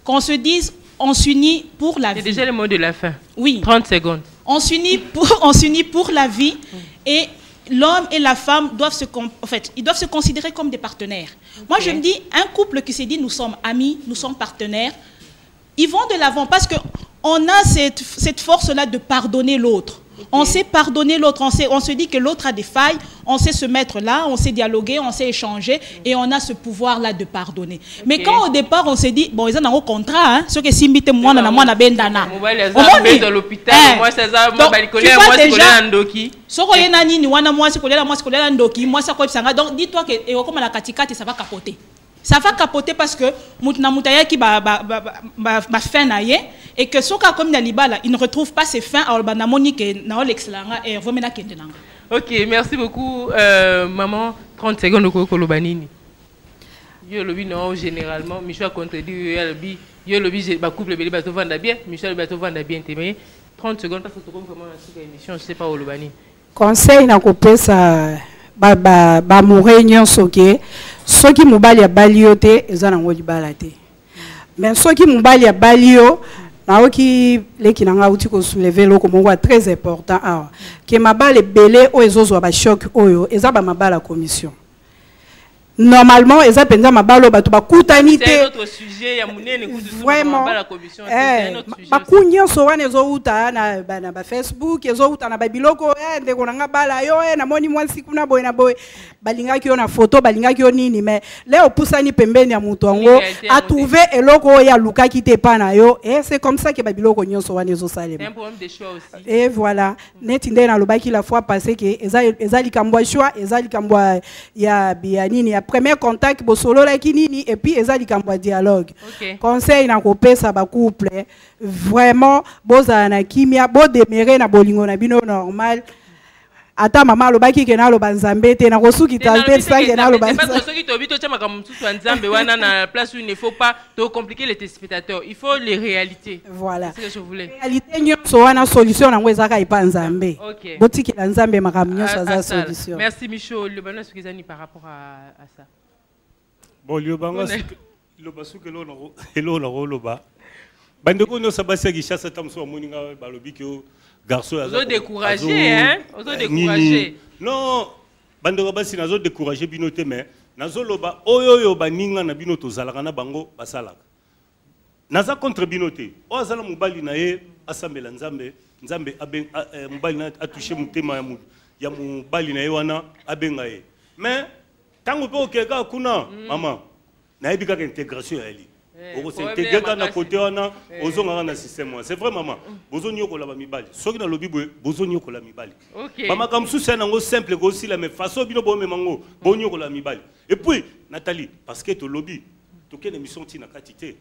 qu'on se dise, on s'unit pour la vie. C'est déjà le mot de la fin. Oui. 30 secondes. On s'unit pour la vie et l'homme et la femme doivent ils doivent se considérer comme des partenaires. Okay. Moi, je me dis, un couple qui s'est dit, nous sommes amis, nous sommes partenaires, ils vont de l'avant parce qu'on a cette force-là de pardonner l'autre. Okay. On sait pardonner l'autre, on se dit que l'autre a des failles, on sait se mettre là, on sait dialoguer, on sait échanger et on a ce pouvoir-là de pardonner. Okay. Mais quand au départ on s'est dit, bon, ils ont un contrat, hein, ce que si mbite moi na moi na bendana. Dans l'hôpital, moi c'est ça, moi balikoler, moi c'est kolela ndoki. Soko yena nini wana moi c'est kolela ndoki, moi ça quoi sanga. Donc dis-toi que et comme la katikati ça va capoter. Ça va capoter parce que mutna mutaya qui ba fin naie et que soka comme Nalibala, il ne retrouve pas ses fins à Olbana Monique na l'excellent et Vomena Kendelanga. OK, merci beaucoup maman. 30 secondes au Kolobanini. Yo lobi non généralement Michel contredit yo lobi ba couple beli ba to vanda bien, Michel ba to vanda bien mais 30 secondes parce que tout comme comment la émission, je sais pas Olobani. Conseil na kopesa ba mourenyo soke soki mobali ya balio te eza nango libala te. Mais soki mobali ya balio naoki leki nanga uti ko soulever loko moko très important que mabale belé o ezozo ba choc oyo eza ba mabala commission. Normalement eza penza mabalo bato bakutanité. C'est un autre sujet ya munene kutu mabala commission, c'est un autre sujet. Bakunyo so wana ezouta na ba Facebook ezouta na ba biloko ndeko nanga bala yo na moni mwansi kuna boy na boy balingaki yo na photo balingaki yo nini mais leo pusani pembeni ya mutu wango a trouver eloko ya lukaki te pa na yo et c'est comme ça que ba biloko nyonso wana ezosalema. C'est un problème de choix aussi. Et voilà, neti nde na lobaki la fois passée que ezali kambwa choix ezali kambwa ya nini ya premier contact bosolo la kinini et puis ezali kambwa dialogue. Okay. Conseil na kopesa ba couple vraiment boza na kimia bo demere na bolingo na bino normal. Ata mama lobaki ke na lo banzambe te na kosuki talpe ça ke na lo banzambe. Parce que soki to bito chama comme tout nzambe wana na place où il ne faut pas to compliquer les téléspectateurs. Il faut les réalités. Voilà. C'est ce que je voulais. Réalité nyonso wana solution nango ezaka ipa nzambe. OK. Botiki la nzambe makam nyonso za solution. Merci Michaud, le bana sukizani par rapport à ça. Bon, le banga le basuke lo no elo lo loba. Bandeko no sabasi ki chassa tamso moninga balobi ke garçon azo décourager hein, azo décourager. Non, bandeko basi nazo décourager binote mais nazo loba oyoyo baninga na binoto zalaka na bango basalaka. Naza contre binote. O azala mobali na ye asambela nzambe aben mobali na atoucher mutema ya mobali na ye wana abenga ye. Mais tango pe okeka kuna maman na yebi kaka intégration ya eli. Oko s'intégrer dans le côté wana ozonga na système. C'est vrai maman. Bozo nyokola ba mibali. Soki na lobi boye bozo nyokola mibali. OK. Mama comme c'est nango simple ko aussi la même façon bino bo memango bo nyokola mibali. Et puis Nathalie parce que to lobby to ken émission tina katité.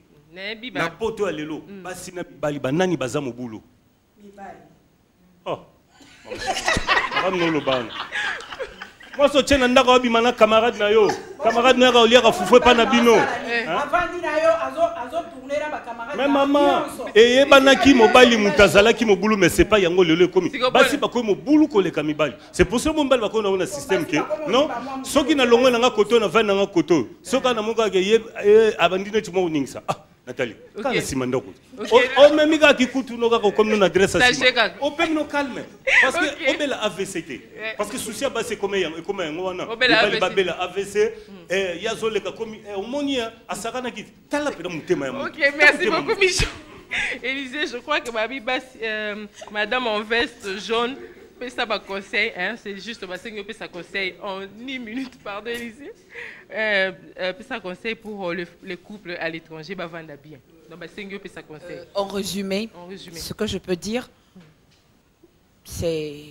Na poto ya lelo basi na mibali banani baza mobulu. Mibali. Oh. Maman no bana. Moi so tena ndaka obima na camarade na yo. Camarade na yo liaka fufwe pa na bino. Avandi na yo azo tourner na ba camarade. Mais maman, et banaki mobali mutazala ki mobulu mais c'est pas yango lelo komi. Basi ba ko mobulu ko le kamibali. C'est pour ça mobali ba ko na système ke. Non? Soki na longo na nga koto na va na nga koto. Soka na monga ke ye abandi na timo ningisa. Ah, Nathalie. Kana simanda ko. O même ga ki kutu no ga ko comme nous adresse à Sima. O pe no calme. Parce que obela AVCT. Parce que souci ba c'est comme yango wana. Obela babela AVC et yazole ka komi omonia asakana ki tala pe mutema ya. OK, merci beaucoup Michel. Élisée, je crois que madame en veste jaune peut ça ba conseil hein, c'est juste parce que peut ça conseil en 10 minutes pardon Élisée. Peut ça conseil pour les couples à l'étranger ba vendre bien. Donc ba sengo peut ça conseil. En résumé, ce que je peux dire c'est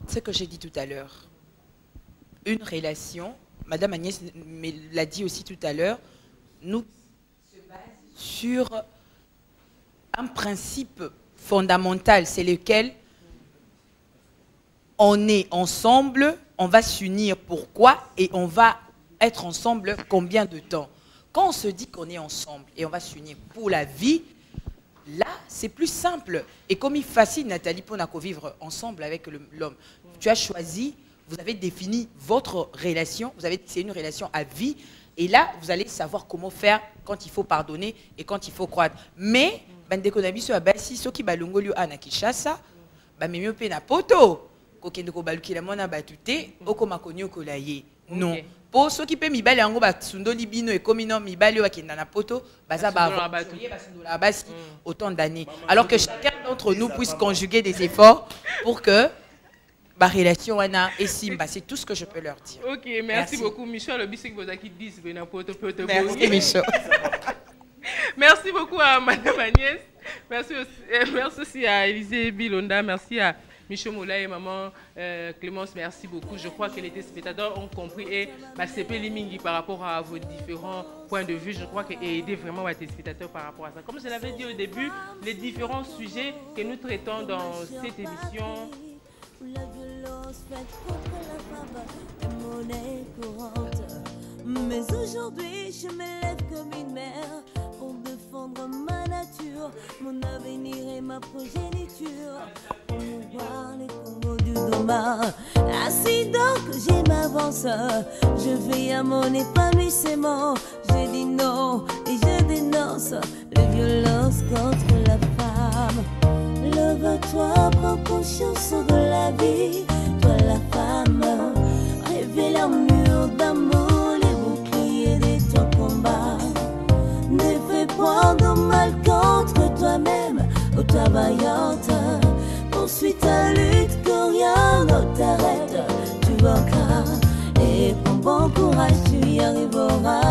ce que j'ai dit tout à l'heure. Une relation, Madame Agnès me l'a dit aussi tout à l'heure, nous se base sur un principe fondamental, c'est lequel on est ensemble, on va s'unir pourquoi et on va être ensemble combien de temps. Quand on se dit qu'on est ensemble et on va s'unir pour la vie, là c'est plus simple et comme il est facile Nathalie pour vivre ensemble avec l'homme. Tu as choisi, vous avez défini votre relation, vous avez dit que c'est une relation à vie et là vous allez savoir comment faire quand il faut pardonner et quand il faut croire. Mais bandeko na biso abasi soki balongoli ana Kinshasa ba memio pe na poto okende ko balukila mona batute okoma konyo kolaye non po soki pe mibali yango basundoli bino ekomi non mibali bakenda na poto baza basundola basi autant d'années alors que chacun d'entre nous puisse conjuguer des efforts pour que ma relation wana esimba, c'est tout ce que je peux leur dire. OK, merci beaucoup Michel, le bisque vous a qui 10 bena poto. Merci Michel. Merci beaucoup à Madame Agnès. Merci aussi à Élisée Bilonda, merci à Michel Moula et Maman Clémence, merci beaucoup. Je crois que les téléspectateurs ont compris et c'est Pélimingi par rapport à vos différents points de vue. Je crois que aider vraiment les téléspectateurs par rapport à ça. Comme je l'avais dit au début, les différents sujets que nous traitons dans cette émission. La violence faite contre la femme est monnaie courante. Mais aujourd'hui, je me lève comme une mère pour défendre ma nature, mon avenir et ma progéniture. Promouvoir les Congos du Doma. Ainsi donc, je m'avance. Je veille à mon épanouissement. Je dis non et je dénonce les violences contre la femme. Lève-toi, prends conscience de la vie. Toi la femme, révèle l'amour d'amour, les boucliers de ton combat. Ne fais point de mal contre toi-même, ô toi vaillante. Poursuis ta lutte, que rien ne t'arrête. Tu vaincras et prends bon courage, tu y arriveras.